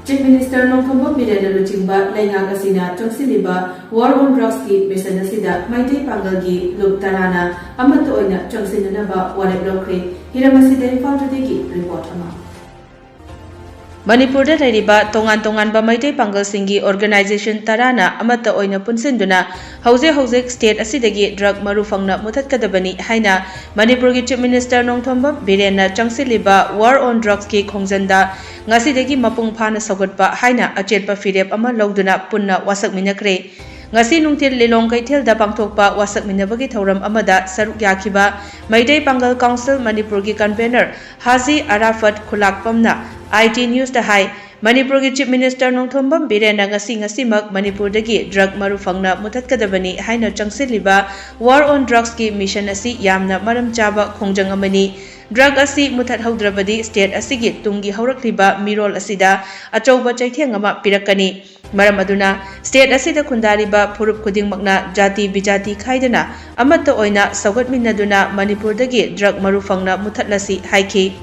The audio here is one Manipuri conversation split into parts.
Chief Minister N.Biren Luchingba Laingang asina Changsilliba War on Drugs ki mission asida Meitei Pangal ki Lup Tarana amato oina Changsilliba Wasakhre Hiramasida Faltadegi report ama. Manipur da lariba tongan ba Meitei Pangal singi organization tarana amata oina punsinduna hauze state asidagi drug marufangna muthatkadabani haina Manipur gi Chief Minister N.Biren na Changsilliba War on Drugs ki Khongjang ngasidagi mapung phana saugatpa haina achetpa firep ama lawduna punna wasakminakre ngasi nungthil lilong kaithel da pangthokpa wasakminabagi thauram amada saruk yakhiba Meitei Pangal Council Manipur gi convener Haji Arafat Khulakpamna IT News da hai Manipur gi Chief Minister N.Biren na ngasi mak Manipur dagi drug marufangna muthatkadabani haina Changsilliba War on Drugs ki mission asi yamna maram chaba Khongjang amani drug asi muthat haudrabadi state asigi tungi haurakliba mirol asida achauba chaitheng ama pirakani maram aduna state asida khundariba phurup khudingmakna jati bijati khaidana amata oina saugatminaduna Manipur dagi drug marufangna muthatlasi haiki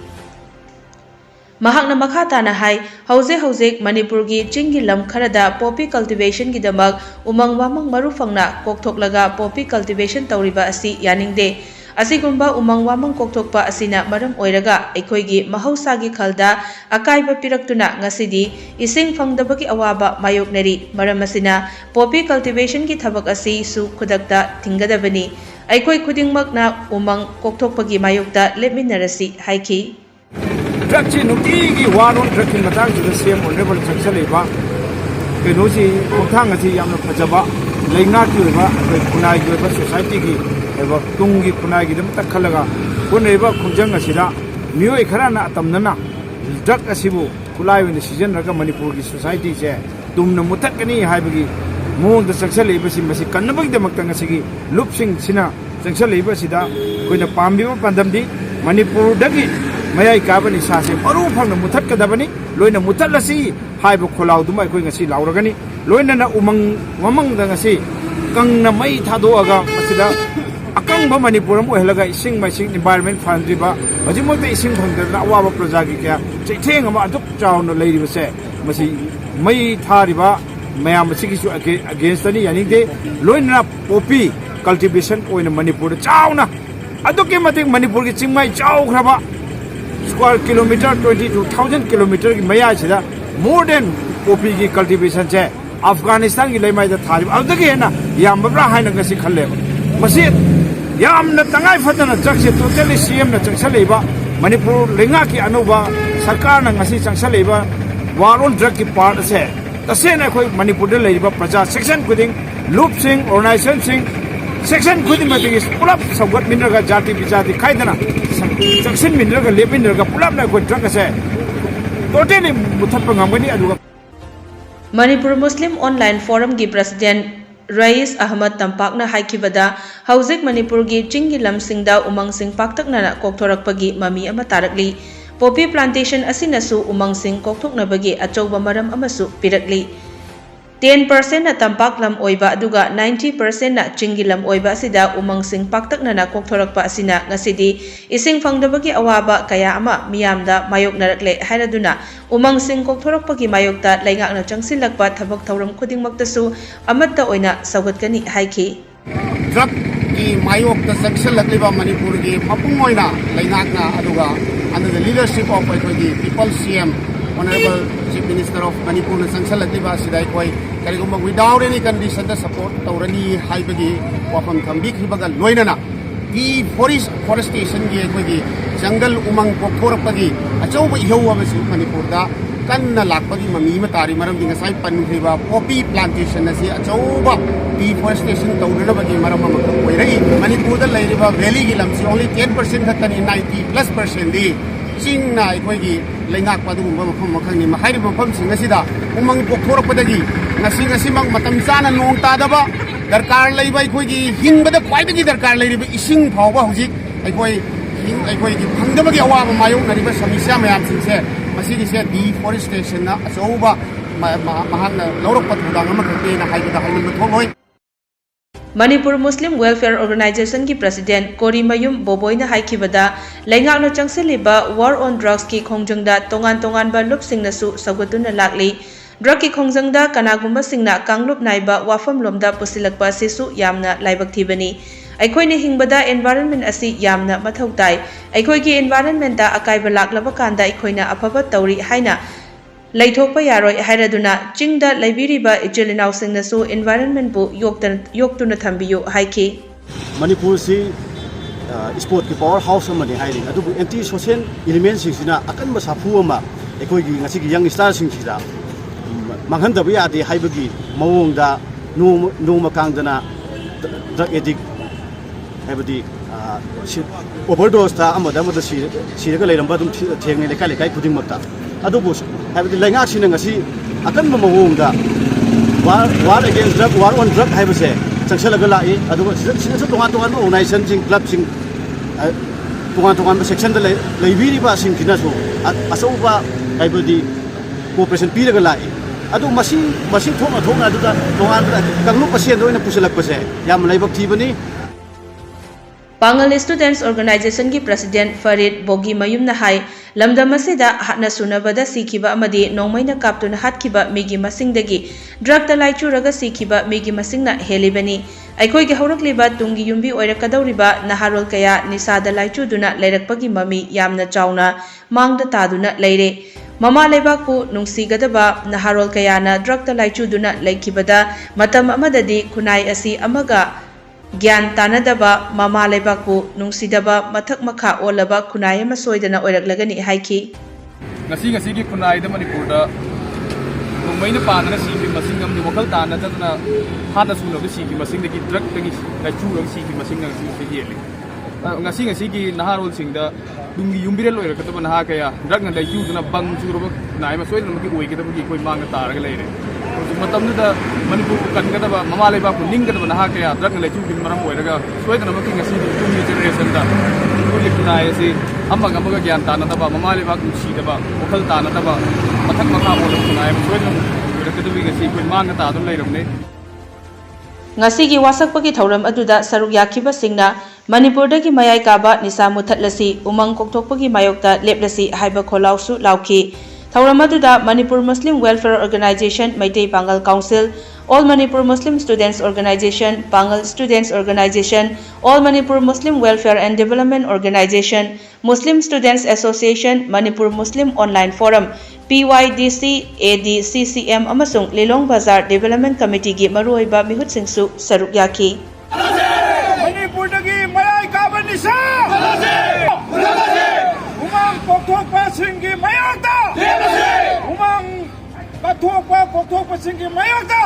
mahakna makhatana hai hauze Manipur gi chingi lam kharada poppy cultivation gi damak umang wamang marufangna kokthoklaga poppy cultivation tawriba asi yaningde asigumba umang wamang koktokpa asina maram oiraga aikhoigi mahausagi khalda akaiba piraktuna ngasidi ising fangdabagi awaba mayoknari maram asina poppy cultivation ki thabak asi su khudakta thinggadabani aikoi khudingmakna umang koktokpagi mayokta lepminarasi haiki Drugchi nutigi waron drugin matang ju CM honorable Changsilliba kenosi khongthang asi yamna phajaba leina ki ba kunai ki ba society ki eba tungi kunai gi dam takhalaga kuneba Khongjang asida mioi kharana tamnana drug asibu kulai win season raga Manipur gi society che tumna mutakani haibagi mon da Changsilliba sim basi kannabagi damakta ngasigi lupsing sina Changsilliba sida koina pambiba pandamdi Manipur dagi mayai kabani sase maru phangna muthatkadabani loina muthatlasi haibu kholau duma koi ngasi lauragani loina na umang wamang da ngasi kangna mai thadoaga masida akangba Manipur am ohelaga ising maising environment fandriba hajimokta ising phangdana awaba projagi kya chaitheng ama aduk chauna leiriba se masi mai thariba mayam masigi su against ani yaningde loina poppy cultivation oina Manipur chauna aduke matik Manipur gi chingmai chau khraba square kilometer 22,000 kilometer ki maya chida more than poppy ki cultivation che Afghanistan ki laimai da tharib adagi na yam babra haina ngasi khalle masi yamna tangai fatana jakse totally CM na Changsilliba Manipur lenga ki anuba sarkar na ngasi Changsilliba war on drug ki part se tasena khoi Manipur de leiba praja section kuding loop sing organization sing section kuding mating pulap saugat minraga jati bijati khaidana section minraga lepinraga pulap na khoi drug se totally muthatpa ngamgani aduga Manipur Muslim Online Forum gi President Rais Ahmad Tampakna haikibada hauzik Manipur gi chingi lamsingda umangsing paktakna kokthorakpagi mami ama tarakli poppy plantation asinasu umangsing kokthoknabagi achauba maram amasu pirakli 10% na tampak lam oiba aduga 90% na chingi lam oiba asida umangsing paktakna na kokthorakpa asina ngasidi ising fangdabagi awaba kaya ama miyamda mayok narakle hairaduna umangsing kokthorakpagi mayokta laingakna changsilakpa thabak thauram khudingmaktasu amatta oina saugatkani haiki drug ki mayokta changsilakliba Manipur gi mapung oina laingakna aduga under the leadership of people CM Honorable Chief Minister of Manipur na Changsilliba sidai koi karigumba without any condition the support taurani haibagi wafam thambi khibaga loinana deforestation gi koi jungle umang kokthorapagi achauba ihauwa basi Manipur da kanna lakpagi mami matari maram dinga sai pankhriba poppy plantation na si achauba deforestation taurabagi maram ma oirai Manipur da leiriba valley gi lamsi only 10% khatani 90+% di chingna ikoi leingak padugumba mafam makhangni mahai mafam singasida umang kokthorapdagi ngasi mang matam chana nong tadaba darkar leiba ikoi gi hingbada kwaidagi darkar leiriba ising phawba hujik ikoi gi phangdabagi awaba mayong nariba samisa mayam singse masigi se deforestation na achauba mahana lawrak pathudang ama khate na haibada hailin thongoi Manipur Muslim Welfare Organization ki President Kori Mayum Boboina haikibada Laingakna Changsilliba War on Drugs ki Khongjang da tongan ba lupsing na su Sougatnaba lakli drug ki Khongjang da kanagumba singna kanglup naiba wafam lomda pusilakpa sisu yamna laibak thibani Aikhoina hingbada environment asi yamna mathau tai Aikhoi ki environment da akaiba laklaba kanda aikhoina afaba tauri haina Laithokpa yaroi hairaduna chingda laibiriba ichilinau singna su environment bu yoktuna thambiyu haiki Manipur si sport ki power house amani hairi adubu anti social elements singina akanba safu ama ekoi gi ngasi gi young stars singida manghandabu yade haibagi mawongda no makangdana drug addict haibadi overdose ta amada siraga leiramba dum thengai lekai khudingmakta adubu haibadi laingak sina ngasi akanba mawongda war against drug war on drug haibase Changsilliba lai adugo sina tongan organization sing club sing tongan section da laibiri ba sing kinaso asauba haibadi cooperation piraga lai adu masi thona aduga tongan kanglu pasien doina pusalakpase yam laibak thibani Pangal Students Organization ki President Farid Bogi Mayum na hai lamdam asida hatna sunabada sikiba amadi nongmaina kaptuna hatkiba migi masingdagi drug ta laichuraga sikiba migi masingna helibani Aikhoi gi haurakliba tungi yumbi oirakadauriba naharol kaya nisada laichuduna leirakpagi mami yamna chauna mangda taduna leire Mama leibakpu nungsigadaba naharol kayana drug ta laichuduna laikibada matam amadadi kunai asi amaga Gyan tanadaba mama leibakpu nungsidaba mathak makha olaba kunai ama soidana oiraklagani haiki ngasi gi kunai da Manipur da nongmaina panana si ki masing amni wakal tana tatna hana suno gi si ki masing da gi drug da gi laichu da si ki masing na si yele ngasi gi naharol sing da dungi yumbirel oirakataba na ha kaya drug na laichu duna bang churoba kunai ma soidana maki oigidaba gi koi manga taraga leire matamda Manipur kangadaba mama leibakpu ninggadaba naha kaya drug na laichu kin maram oiraga soidana maki ngasi tungi generation da kuli kunai ase amaga gyan tanadaba mama leibakpu sidaba wakal tanadaba mathak makha ola kunai soidana oirakadabi ngasi koi manga tadun leiramne Ngasigi wasakpagi thauram aduda saruk yakiba singna Manipurdagi mayai kaba nisa muthatlasi umang kokthokpagi mayokta leplasi haiba kholausu lauki Thauramatuda Manipur Muslim Welfare Organization Meitei Pangal Council All Manipur Muslim Students Organization Pangal Students Organization All Manipur Muslim Welfare and Development Organization Muslim Students Association Manipur Muslim Online Forum PYDC ADCCM amasung Lilong Bazar Development Committee gi maruoiba mihut singsu saruk yaki Manipur dagi mayai kabanisa umang kokthokpa singgi mayakta umang kokthokpa singgi mayakta